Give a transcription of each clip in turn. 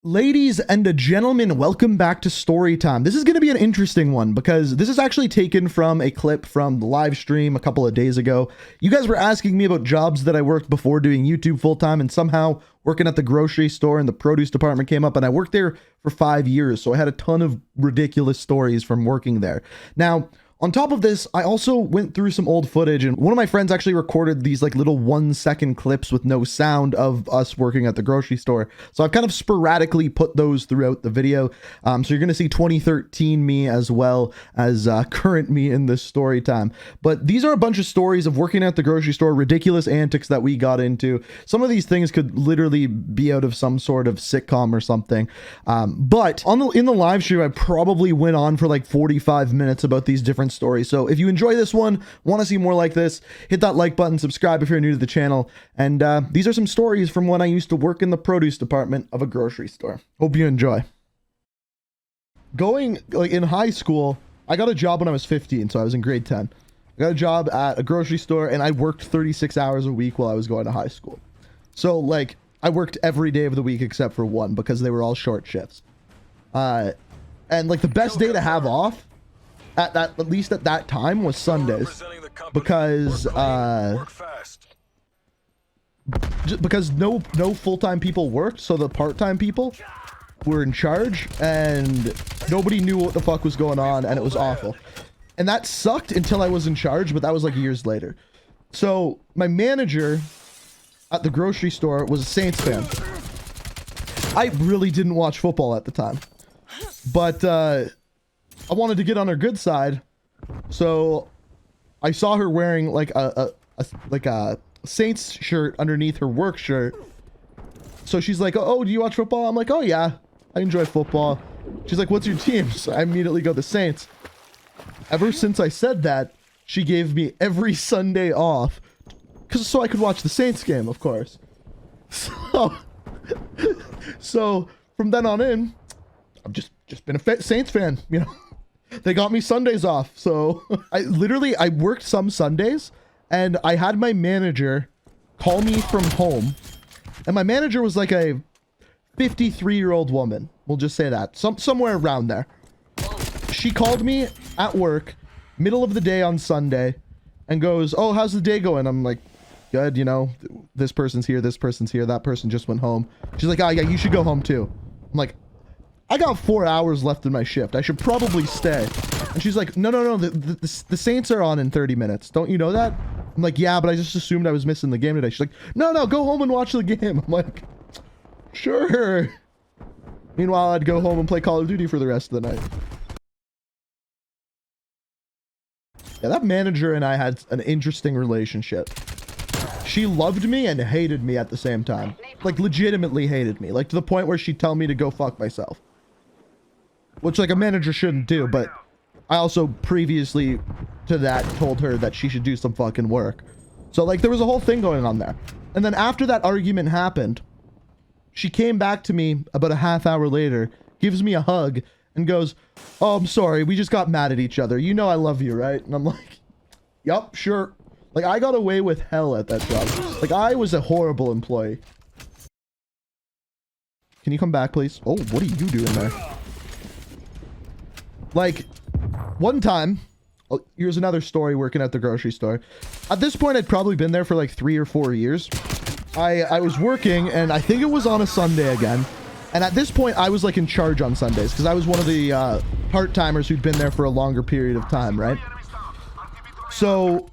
Ladies and gentlemen, welcome back to story time. This is going to be an interesting one because this is actually taken from a clip from the live stream a couple of days ago. You guys were asking me about jobs that I worked before doing YouTube full time, and somehow working at the grocery store and the produce department came up, and I worked there for 5 years. So I had a ton of ridiculous stories from working there. Now, on top of this, I also went through some old footage, and one of my friends actually recorded these like little 1-second clips with no sound of us working at the grocery store. So I've kind of sporadically put those throughout the video. So you're going to see 2013 me as well as current me in this story time. But these are a bunch of stories of working at the grocery store, ridiculous antics that we got into. Some of these things could literally be out of some sort of sitcom or something. But in the live stream, I probably went on for like 45 minutes about these different stories. So if you enjoy this one, want to see more like this, hit that like button, subscribe if you're new to the channel. And these are some stories from when I used to work in the produce department of a grocery store. Hope you enjoy. Going like in high school, I got a job when I was 15, so I was in grade 10. I got a job at a grocery store and I worked 36 hours a week while I was going to high school. So like I worked every day of the week except for one because they were all short shifts. And like the best day to have off at least at that time was Sundays, because no full-time people worked, so the part-time people were in charge and nobody knew what the fuck was going on, and it was awful. And that sucked until I was in charge, but that was like years later. So my manager at the grocery store was a Saints fan. I really didn't watch football at the time, but I wanted to get on her good side, so I saw her wearing like a Saints shirt underneath her work shirt. So she's like, "Oh, do you watch football?" I'm like, "Oh yeah, I enjoy football." She's like, "What's your team?" So I immediately go, "The Saints." Ever since I said that, she gave me every Sunday off, so I could watch the Saints game, of course. So from then on in, I've just been a Saints fan, you know. They got me Sundays off, so I worked some Sundays, and I had my manager call me from home, and my manager was like a 53-year-old woman. We'll just say that, somewhere around there. She called me at work, middle of the day on Sunday, and goes, "Oh, how's the day going?" I'm like, "Good, you know, this person's here, that person just went home." She's like, "Oh yeah, you should go home too." I'm like, "I got 4 hours left in my shift. I should probably stay." And she's like, No, the Saints are on in 30 minutes. Don't you know that?" I'm like, "Yeah, but I just assumed I was missing the game today." She's like, No, go home and watch the game." I'm like, "Sure." Meanwhile, I'd go home and play Call of Duty for the rest of the night. Yeah, that manager and I had an interesting relationship. She loved me and hated me at the same time. Like, legitimately hated me. Like, to the point where she'd tell me to go fuck myself. Which, like, a manager shouldn't do, but I also previously to that told her that she should do some fucking work. So, like, there was a whole thing going on there. And then after that argument happened, she came back to me about a half hour later, gives me a hug, and goes, "Oh, I'm sorry, we just got mad at each other. You know I love you, right?" And I'm like, "Yup, sure." Like, I got away with hell at that job. Like, I was a horrible employee. Can you come back, please? Oh, what are you doing there? Like, one time, oh, here's another story working at the grocery store. At this point, I'd probably been there for like 3 or 4 years. I was working, and I think it was on a Sunday again. And at this point, I was like in charge on Sundays, because I was one of the part-timers who'd been there for a longer period of time, right? So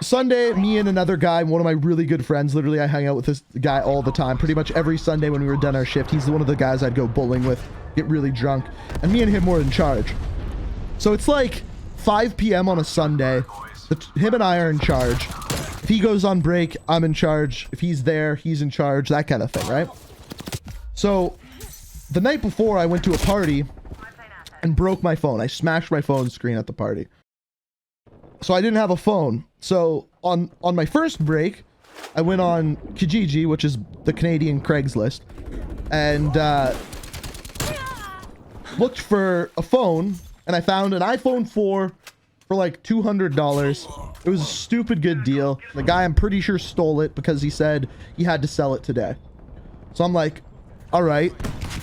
Sunday, me and another guy, one of my really good friends, literally I hang out with this guy all the time, pretty much every Sunday when we were done our shift. He's one of the guys I'd go bowling with, get really drunk, and me and him were in charge. So it's like 5 p.m. on a Sunday. Him and I are in charge. If he goes on break, I'm in charge. If he's there, he's in charge, that kind of thing, right? So the night before, I went to a party and broke my phone. I smashed my phone screen at the party. So I didn't have a phone. So on my first break, I went on Kijiji, which is the Canadian Craigslist, and looked for a phone, and I found an iPhone 4 for like $200. It was a stupid good deal. The guy, I'm pretty sure, stole it because he said he had to sell it today. So I'm like, all right.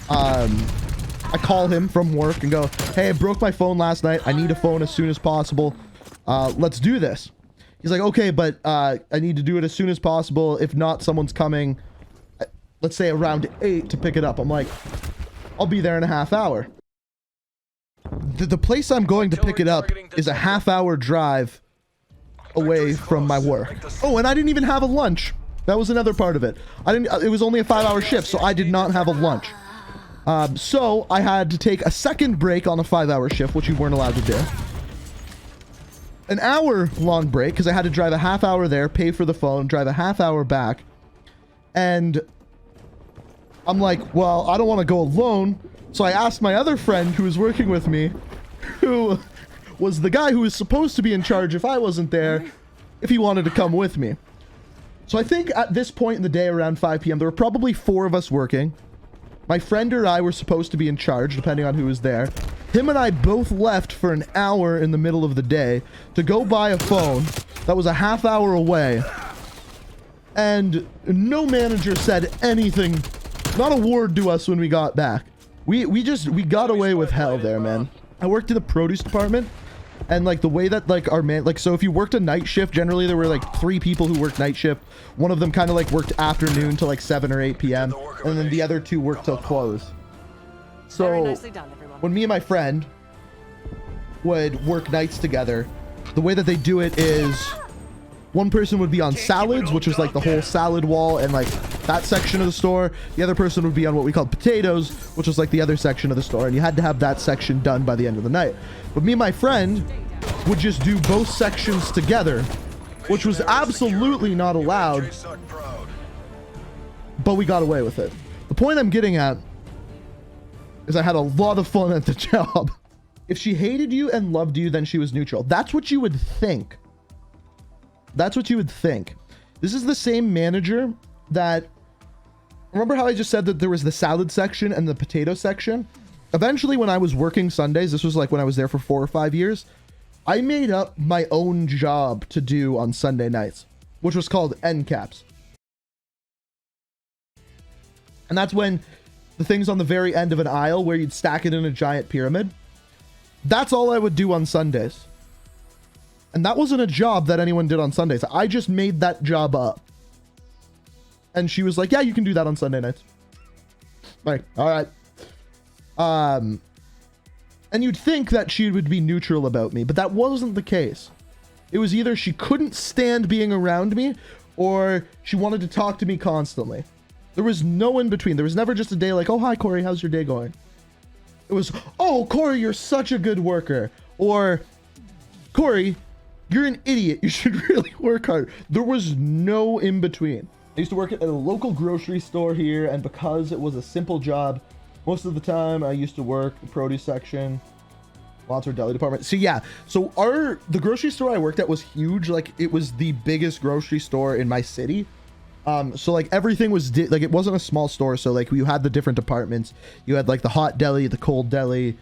I call him from work and go, hey, I broke my phone last night. I need a phone as soon as possible. Let's do this. He's like, okay, but I need to do it as soon as possible. If not, someone's coming, let's say around 8 to pick it up. I'm like, I'll be there in a half hour. The place I'm going to pick it up is a half-hour drive away from my work. Oh, and I didn't even have a lunch. That was another part of it. It was only a 5-hour shift, so I did not have a lunch. So I had to take a second break on a 5-hour shift, which you weren't allowed to do. An hour-long break, because I had to drive a half hour there, pay for the phone, drive a half hour back. And I'm like, well, I don't want to go alone. So I asked my other friend who was working with me, who was the guy who was supposed to be in charge if I wasn't there, if he wanted to come with me. So I think at this point in the day, around 5 p.m., there were probably 4 of us working. My friend or I were supposed to be in charge, depending on who was there. Him and I both left for an hour in the middle of the day to go buy a phone that was a half hour away. And no manager said anything, not a word to us when we got back. We got away with hell there, man. I worked in the produce department, and like the way that like our man, like, so if you worked a night shift, generally there were like 3 people who worked night shift. One of them kind of like worked afternoon to like 7 or 8 p.m. and then the other 2 worked till close. So when me and my friend would work nights together, the way that they do it is one person would be on salads, which was like the whole salad wall and like that section of the store. The other person would be on what we called potatoes, which was like the other section of the store. And you had to have that section done by the end of the night. But me and my friend would just do both sections together, which was absolutely not allowed. But we got away with it. The point I'm getting at is I had a lot of fun at the job. If she hated you and loved you, then she was neutral. That's what you would think. That's what you would think. This is the same manager that... Remember how I just said that there was the salad section and the potato section? Eventually, when I was working Sundays, this was like when I was there for 4 or 5 years, I made up my own job to do on Sunday nights, which was called end caps. And that's when the things on the very end of an aisle where you'd stack it in a giant pyramid. That's all I would do on Sundays. And that wasn't a job that anyone did on Sundays. I just made that job up. And she was like, yeah, you can do that on Sunday nights. Like, all right. And you'd think that she would be neutral about me, but that wasn't the case. It was either she couldn't stand being around me or she wanted to talk to me constantly. There was no in between. There was never just a day like, oh, hi, Corey, how's your day going? It was, oh, Corey, you're such a good worker. Or, Corey, you're an idiot. You should really work hard. There was no in between. I used to work at a local grocery store here, and because it was a simple job, most of the time I used to work the produce section, lots of deli department. So yeah, so the grocery store I worked at was huge. Like it was the biggest grocery store in my city. So like everything was like it wasn't a small store. So like you had the different departments. You had like the hot deli, the cold deli,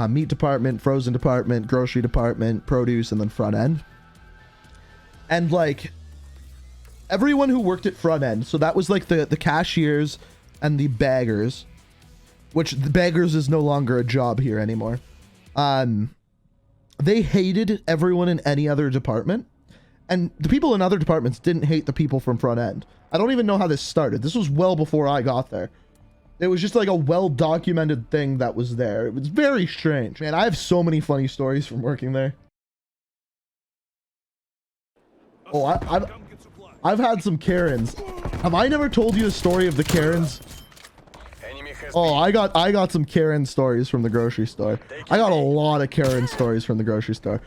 meat department, frozen department, grocery department, produce, and then front end. And like everyone who worked at front end, so that was like the cashiers and the baggers, which the baggers is no longer a job here anymore. They hated everyone in any other department, and the people in other departments didn't hate the people from front end. I don't even know how this started. This was well before I got there. It was just like a well-documented thing that was there. It was very strange. Man, I have so many funny stories from working there. Oh, I've had some Karens. Have I never told you the story of the Karens? Oh, I got some Karen stories from the grocery store. I got a lot of Karen stories from the grocery store.